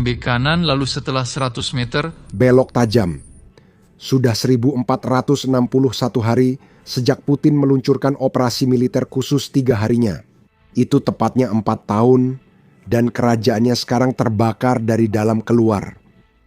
ambil kanan, lalu setelah 100 meter, belok tajam. Sudah 1461 hari sejak Putin meluncurkan operasi militer khusus 3 harinya. Itu tepatnya 4 tahun, dan kerajaannya sekarang terbakar dari dalam keluar.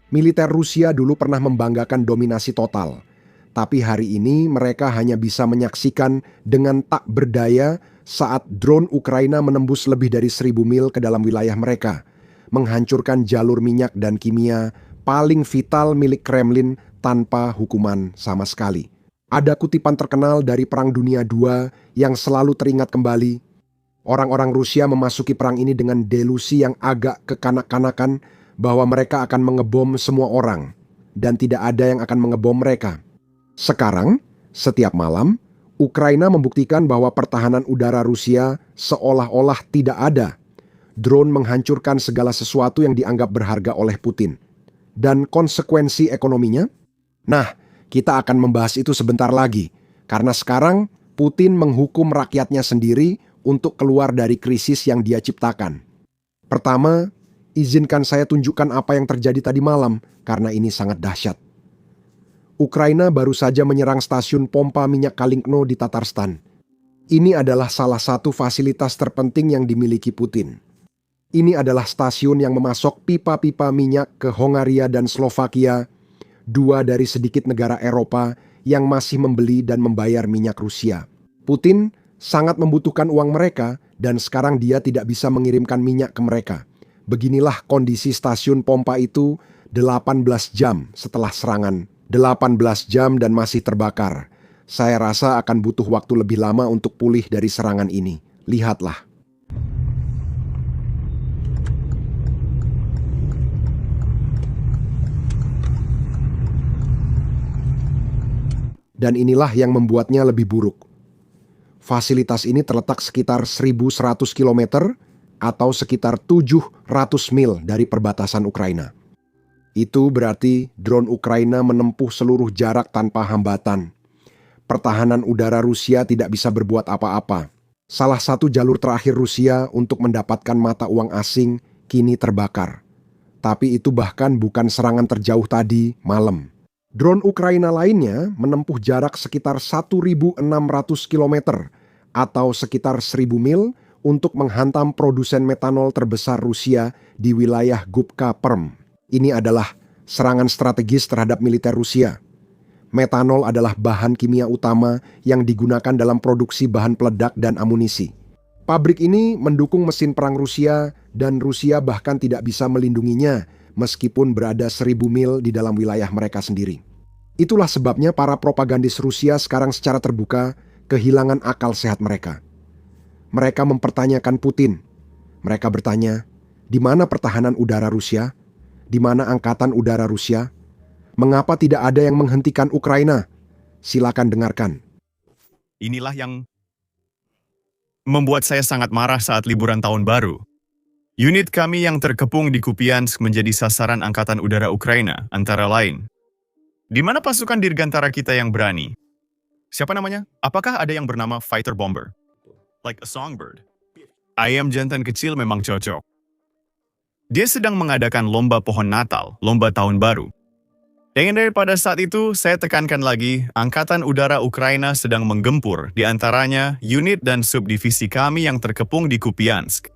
Militer Rusia dulu pernah membanggakan dominasi total. Tapi hari ini mereka hanya bisa menyaksikan dengan tak berdaya saat drone Ukraina menembus lebih dari 1000 mil ke dalam wilayah mereka, menghancurkan jalur minyak dan kimia paling vital milik Kremlin tanpa hukuman sama sekali. Ada kutipan terkenal dari Perang Dunia II yang selalu teringat kembali. Orang-orang Rusia memasuki perang ini dengan delusi yang agak kekanak-kanakan bahwa mereka akan mengebom semua orang dan tidak ada yang akan mengebom mereka. Sekarang, setiap malam, Ukraina membuktikan bahwa pertahanan udara Rusia seolah-olah tidak ada. Drone menghancurkan segala sesuatu yang dianggap berharga oleh Putin. Dan konsekuensi ekonominya? Nah, kita akan membahas itu sebentar lagi. Karena sekarang, Putin menghukum rakyatnya sendiri untuk keluar dari krisis yang dia ciptakan. Pertama, izinkan saya tunjukkan apa yang terjadi tadi malam, karena ini sangat dahsyat. Ukraina baru saja menyerang stasiun pompa minyak Kalinkno di Tatarstan. Ini adalah salah satu fasilitas terpenting yang dimiliki Putin. Ini adalah stasiun yang memasok pipa-pipa minyak ke Hongaria dan Slovakia, 2 dari sedikit negara Eropa yang masih membeli dan membayar minyak Rusia. Putin sangat membutuhkan uang mereka dan sekarang dia tidak bisa mengirimkan minyak ke mereka. Beginilah kondisi stasiun pompa itu 18 jam setelah serangan. 18 jam dan masih terbakar. Saya rasa akan butuh waktu lebih lama untuk pulih dari serangan ini. Lihatlah. Dan inilah yang membuatnya lebih buruk. Fasilitas ini terletak sekitar 1.100 km atau sekitar 700 mil dari perbatasan Ukraina. Itu berarti drone Ukraina menempuh seluruh jarak tanpa hambatan. Pertahanan udara Rusia tidak bisa berbuat apa-apa. Salah satu jalur terakhir Rusia untuk mendapatkan mata uang asing kini terbakar. Tapi itu bahkan bukan serangan terjauh tadi malam. Drone Ukraina lainnya menempuh jarak sekitar 1.600 km atau sekitar 1.000 mil untuk menghantam produsen metanol terbesar Rusia di wilayah Gubka Perm. Ini adalah serangan strategis terhadap militer Rusia. Metanol adalah bahan kimia utama yang digunakan dalam produksi bahan peledak dan amunisi. Pabrik ini mendukung mesin perang Rusia dan Rusia bahkan tidak bisa melindunginya meskipun berada 1.000 mil di dalam wilayah mereka sendiri. Itulah sebabnya para propagandis Rusia sekarang secara terbuka kehilangan akal sehat mereka. Mereka mempertanyakan Putin. Mereka bertanya, di mana pertahanan udara Rusia? Di mana angkatan udara Rusia? Mengapa tidak ada yang menghentikan Ukraina? Silakan dengarkan. Inilah yang membuat saya sangat marah saat liburan tahun baru. Unit kami yang terkepung di Kupiansk menjadi sasaran angkatan udara Ukraina, antara lain. Di mana pasukan dirgantara kita yang berani? Siapa namanya? Apakah ada yang bernama fighter bomber? Like a songbird. Ayam jantan kecil memang cocok. Dia sedang mengadakan lomba pohon Natal, lomba tahun baru. Dan daripada saat itu, saya tekankan lagi, Angkatan Udara Ukraina sedang menggempur, di antaranya unit dan subdivisi kami yang terkepung di Kupiansk.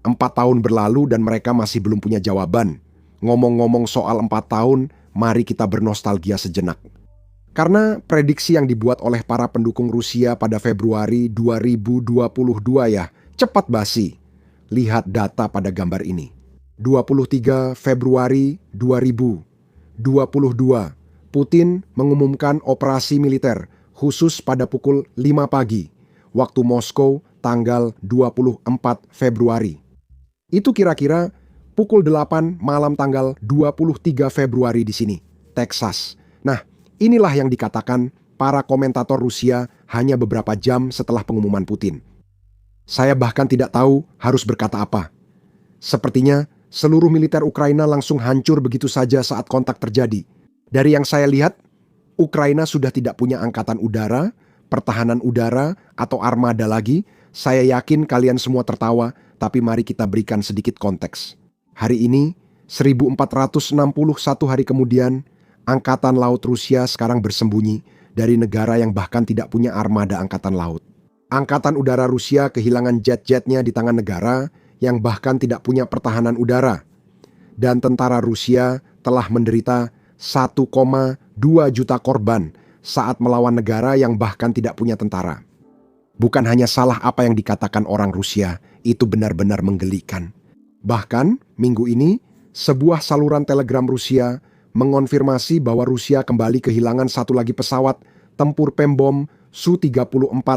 4 tahun berlalu dan mereka masih belum punya jawaban. Ngomong-ngomong soal 4 tahun, mari kita bernostalgia sejenak. Karena prediksi yang dibuat oleh para pendukung Rusia pada Februari 2022 ya, cepat basi. Lihat data pada gambar ini. 23 Februari 2022, Putin mengumumkan operasi militer khusus pada pukul 5 pagi, waktu Moskow tanggal 24 Februari. Itu kira-kira pukul 8 malam tanggal 23 Februari di sini, Texas. Nah, inilah yang dikatakan para komentator Rusia hanya beberapa jam setelah pengumuman Putin. Saya bahkan tidak tahu harus berkata apa. Sepertinya seluruh militer Ukraina langsung hancur begitu saja saat kontak terjadi. Dari yang saya lihat, Ukraina sudah tidak punya angkatan udara, pertahanan udara, atau armada lagi. Saya yakin kalian semua tertawa, tapi mari kita berikan sedikit konteks. Hari ini, 1461 hari kemudian, Angkatan Laut Rusia sekarang bersembunyi dari negara yang bahkan tidak punya armada angkatan laut. Angkatan Udara Rusia kehilangan jet-jetnya di tangan negara yang bahkan tidak punya pertahanan udara. Dan tentara Rusia telah menderita 1,2 juta korban saat melawan negara yang bahkan tidak punya tentara. Bukan hanya salah apa yang dikatakan orang Rusia, itu benar-benar menggelikan. Bahkan, minggu ini, sebuah saluran telegram Rusia mengonfirmasi bahwa Rusia kembali kehilangan satu lagi pesawat tempur pembom Su-34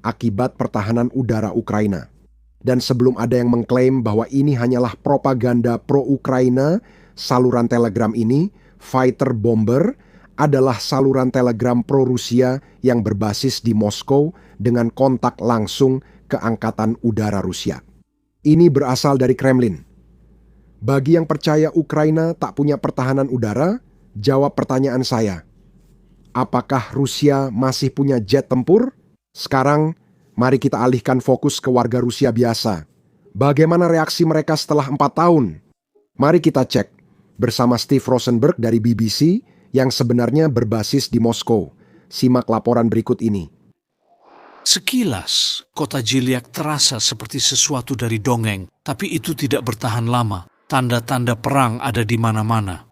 akibat pertahanan udara Ukraina. Dan sebelum ada yang mengklaim bahwa ini hanyalah propaganda pro-Ukraina, saluran telegram ini, Fighter Bomber, adalah saluran telegram pro-Rusia yang berbasis di Moskow dengan kontak langsung ke Angkatan Udara Rusia. Ini berasal dari Kremlin. Bagi yang percaya Ukraina tak punya pertahanan udara, jawab pertanyaan saya. Apakah Rusia masih punya jet tempur? Sekarang, mari kita alihkan fokus ke warga Rusia biasa. Bagaimana reaksi mereka setelah 4 tahun? Mari kita cek bersama Steve Rosenberg dari BBC yang sebenarnya berbasis di Moskow. Simak laporan berikut ini. Sekilas, kota Jiliak terasa seperti sesuatu dari dongeng, tapi itu tidak bertahan lama. Tanda-tanda perang ada di mana-mana.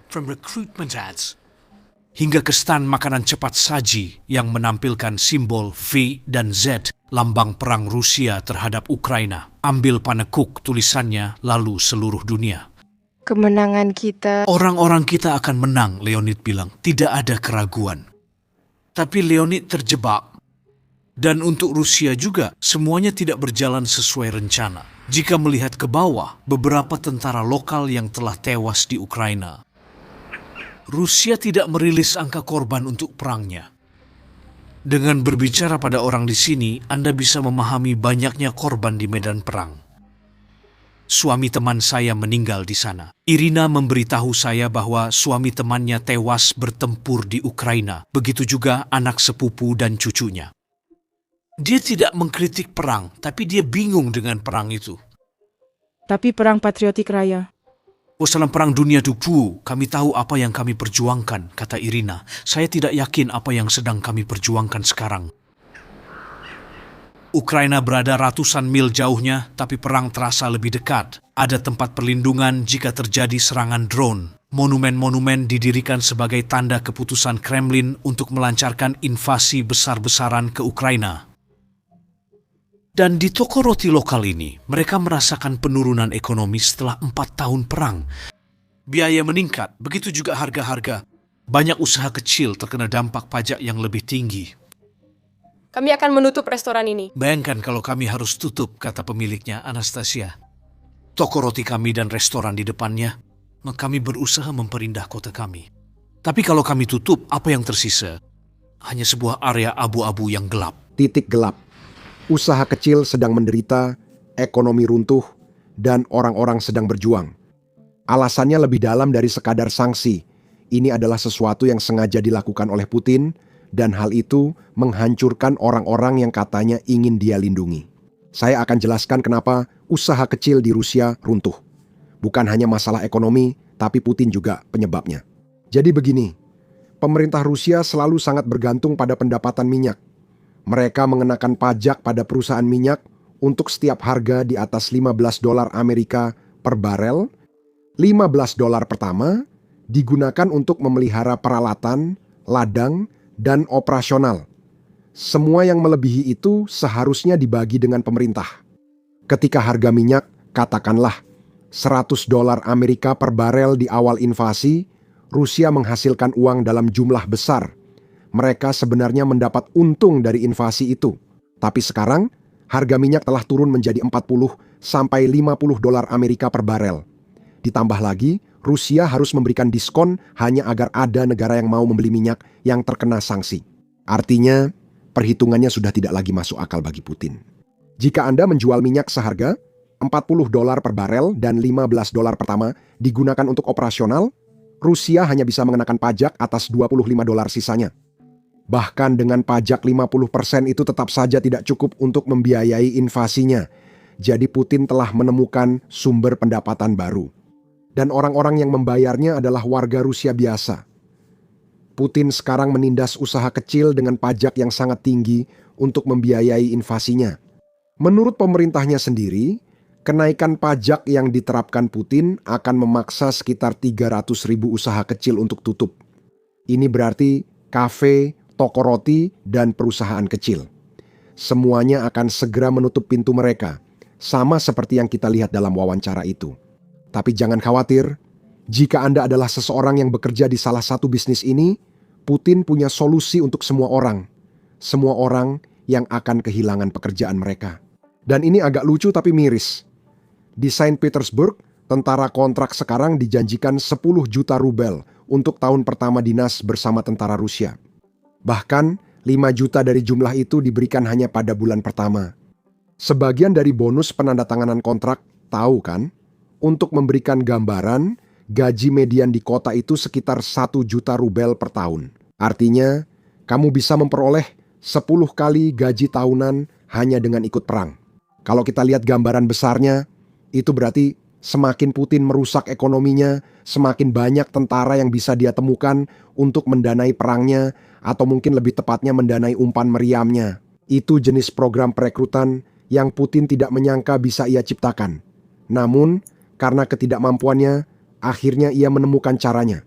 From recruitment ads hingga ke stand makanan cepat saji yang menampilkan simbol V dan Z, lambang perang Rusia terhadap Ukraina. Ambil panekuk tulisannya lalu seluruh dunia. Kemenangan kita. Orang-orang kita akan menang, Leonid bilang. Tidak ada keraguan. Tapi Leonid terjebak. Dan untuk Rusia juga, semuanya tidak berjalan sesuai rencana. Jika melihat ke bawah, beberapa tentara lokal yang telah tewas di Ukraina. Rusia tidak merilis angka korban untuk perangnya. Dengan berbicara pada orang di sini, Anda bisa memahami banyaknya korban di medan perang. Suami teman saya meninggal di sana. Irina memberitahu saya bahwa suami temannya tewas bertempur di Ukraina. Begitu juga anak sepupu dan cucunya. Dia tidak mengkritik perang, tapi dia bingung dengan perang itu. Tapi perang patriotik raya. Dalam perang dunia II, kami tahu apa yang kami perjuangkan, kata Irina. Saya tidak yakin apa yang sedang kami perjuangkan sekarang. Ukraina berada ratusan mil jauhnya, tapi perang terasa lebih dekat. Ada tempat perlindungan jika terjadi serangan drone. Monumen-monumen didirikan sebagai tanda keputusan Kremlin untuk melancarkan invasi besar-besaran ke Ukraina. Dan di toko roti lokal ini, mereka merasakan penurunan ekonomi setelah 4 tahun perang. Biaya meningkat, begitu juga harga-harga. Banyak usaha kecil terkena dampak pajak yang lebih tinggi. Kami akan menutup restoran ini. Bayangkan kalau kami harus tutup, kata pemiliknya, Anastasia. Toko roti kami dan restoran di depannya, maka kami berusaha memperindah kota kami. Tapi kalau kami tutup, apa yang tersisa? Hanya sebuah area abu-abu yang gelap. Titik gelap. Usaha kecil sedang menderita, ekonomi runtuh, dan orang-orang sedang berjuang. Alasannya lebih dalam dari sekadar sanksi. Ini adalah sesuatu yang sengaja dilakukan oleh Putin, dan hal itu menghancurkan orang-orang yang katanya ingin dia lindungi. Saya akan jelaskan kenapa usaha kecil di Rusia runtuh. Bukan hanya masalah ekonomi, tapi Putin juga penyebabnya. Jadi begini, pemerintah Rusia selalu sangat bergantung pada pendapatan minyak. Mereka mengenakan pajak pada perusahaan minyak untuk setiap harga di atas $15 Amerika per barel. $15 pertama digunakan untuk memelihara peralatan, ladang, dan operasional. Semua yang melebihi itu seharusnya dibagi dengan pemerintah. Ketika harga minyak, katakanlah $100 Amerika per barel di awal invasi, Rusia menghasilkan uang dalam jumlah besar. Mereka sebenarnya mendapat untung dari invasi itu. Tapi sekarang, harga minyak telah turun menjadi $40-50 Amerika per barel. Ditambah lagi, Rusia harus memberikan diskon hanya agar ada negara yang mau membeli minyak yang terkena sanksi. Artinya, perhitungannya sudah tidak lagi masuk akal bagi Putin. Jika Anda menjual minyak seharga $40 per barel dan $15 pertama digunakan untuk operasional, Rusia hanya bisa mengenakan pajak atas $25 sisanya. Bahkan dengan pajak 50% itu tetap saja tidak cukup untuk membiayai invasinya. Jadi Putin telah menemukan sumber pendapatan baru. Dan orang-orang yang membayarnya adalah warga Rusia biasa. Putin sekarang menindas usaha kecil dengan pajak yang sangat tinggi untuk membiayai invasinya. Menurut pemerintahnya sendiri, kenaikan pajak yang diterapkan Putin akan memaksa sekitar 300.000 usaha kecil untuk tutup. Ini berarti kafe, toko roti, dan perusahaan kecil. Semuanya akan segera menutup pintu mereka, sama seperti yang kita lihat dalam wawancara itu. Tapi jangan khawatir, jika Anda adalah seseorang yang bekerja di salah satu bisnis ini, Putin punya solusi untuk semua orang. Semua orang yang akan kehilangan pekerjaan mereka. Dan ini agak lucu tapi miris. Di Saint Petersburg, tentara kontrak sekarang dijanjikan 10 juta rubel untuk tahun pertama dinas bersama tentara Rusia. Bahkan 5 juta dari jumlah itu diberikan hanya pada bulan pertama. Sebagian dari bonus penandatanganan kontrak, tahu kan? Untuk memberikan gambaran, gaji median di kota itu sekitar 1 juta rubel per tahun. Artinya, kamu bisa memperoleh 10 kali gaji tahunan hanya dengan ikut perang. Kalau kita lihat gambaran besarnya, itu berarti semakin Putin merusak ekonominya, semakin banyak tentara yang bisa dia temukan untuk mendanai perangnya, atau mungkin lebih tepatnya mendanai umpan meriamnya. Itu jenis program perekrutan yang Putin tidak menyangka bisa ia ciptakan. Namun, karena ketidakmampuannya, akhirnya ia menemukan caranya.